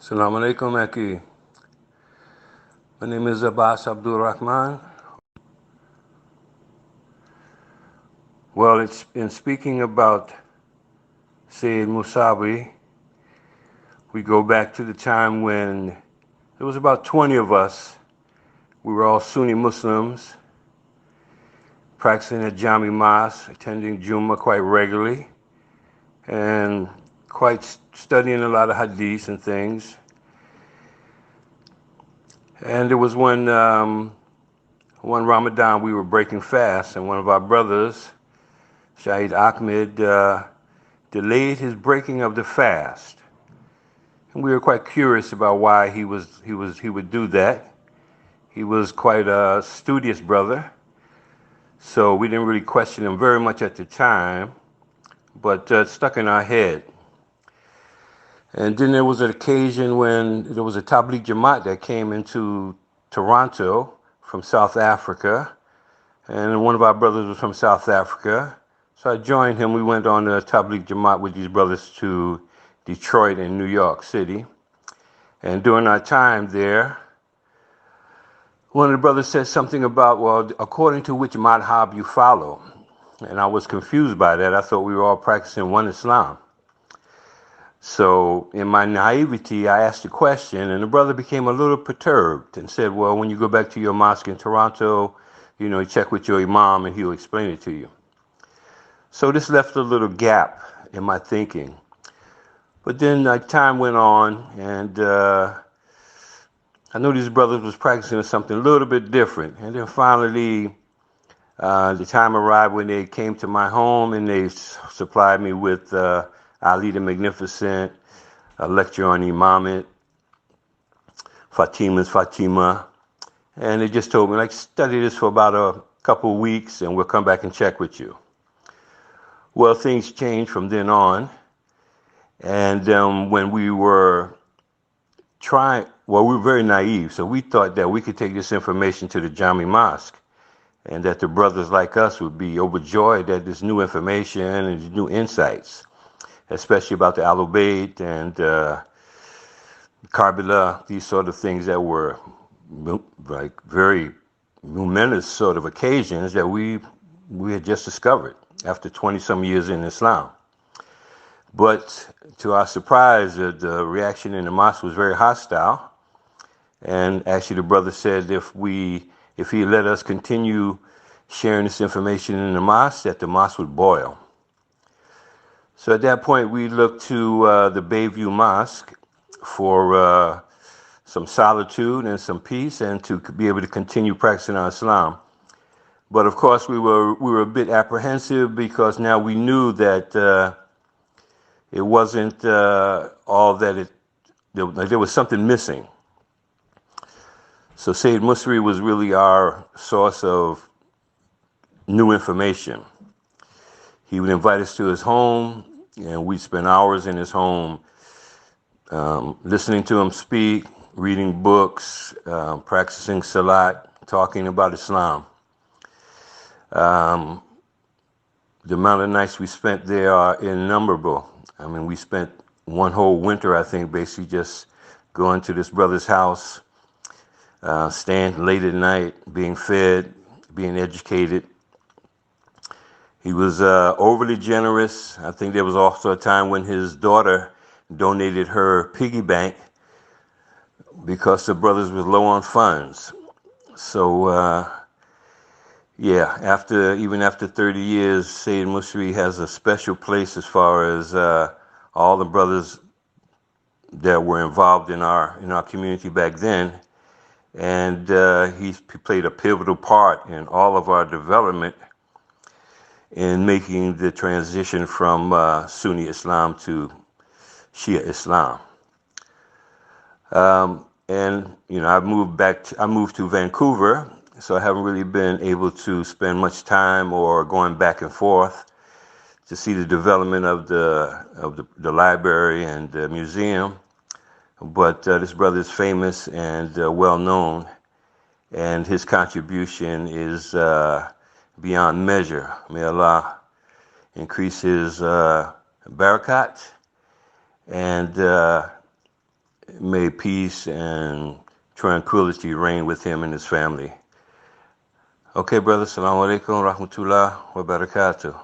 Assalamu alaikum, Aki. My name is Abbas Abdul Rehman. Well, it's in speaking about Sayyid Musawi, we go back to the time when there was about 20 of us. We were all Sunni Muslims, practicing at Jami Mosque, attending Jummah quite regularly, and quite studying a lot of hadiths and things. And it was one Ramadan we were breaking fast, and one of our brothers, Shahid Ahmed, delayed his breaking of the fast. And we were quite curious about why he would do that. He was quite a studious brother, so we didn't really question him very much at the time, but it stuck in our head. And then there was an occasion when there was a Tabligh Jamaat that came into Toronto from South Africa, and one of our brothers was from South Africa. So I joined him. We went on a Tabligh Jamaat with these brothers to Detroit and New York City. And during our time there, one of the brothers said something about, well, according to which madhab you follow. And I was confused by that. I thought we were all practicing one Islam. So in my naivety, I asked a question, and the brother became a little perturbed and said, well, when you go back to your mosque in Toronto, you check with your imam and he'll explain it to you. So this left a little gap in my thinking. But then time went on, and I knew these brothers was practicing something a little bit different. And then finally, the time arrived when they came to my home and they supplied me with Ali the Magnificent, a lecture on Imamate, Fatima's Fatima. And they just told me, like, study this for about a couple of weeks and we'll come back and check with you. Well, things changed from then on. And when we were we were very naive, so we thought that we could take this information to the Jami Mosque and that the brothers like us would be overjoyed at this new information and these new insights, especially about the Ahlul Bayt and Karbala, these sort of things that were like very momentous sort of occasions that we had just discovered after 20-some years in Islam. But to our surprise, the reaction in the mosque was very hostile. And actually the brother said if he let us continue sharing this information in the mosque, that the mosque would boil. So at that point, we looked to the Bayview Mosque for some solitude and some peace and to be able to continue practicing our Islam. But of course, we were a bit apprehensive because now we knew that it wasn't all that there was something missing. So Sayyid Musri was really our source of new information. He would invite us to his home, and we'd spend hours in his home listening to him speak, reading books, practicing salat, talking about Islam. The amount of nights we spent there are innumerable. I mean, we spent one whole winter, I think, basically just going to this brother's house, staying late at night, being fed, being educated. He was overly generous. I think there was also a time when his daughter donated her piggy bank because the brothers was low on funds. So, even after 30 years, Sayyid Musri has a special place as far as all the brothers that were involved in our community back then. And he played a pivotal part in all of our development in making the transition from Sunni Islam to Shia Islam. I moved to Vancouver, so I haven't really been able to spend much time or going back and forth to see the development of the library and the museum. But this brother is famous and well known, and his contribution is beyond measure. May Allah increase his barakat and may peace and tranquility reign with him and his family. Okay, brother. Assalamu alaikum, rahmatullah wa barakatuh.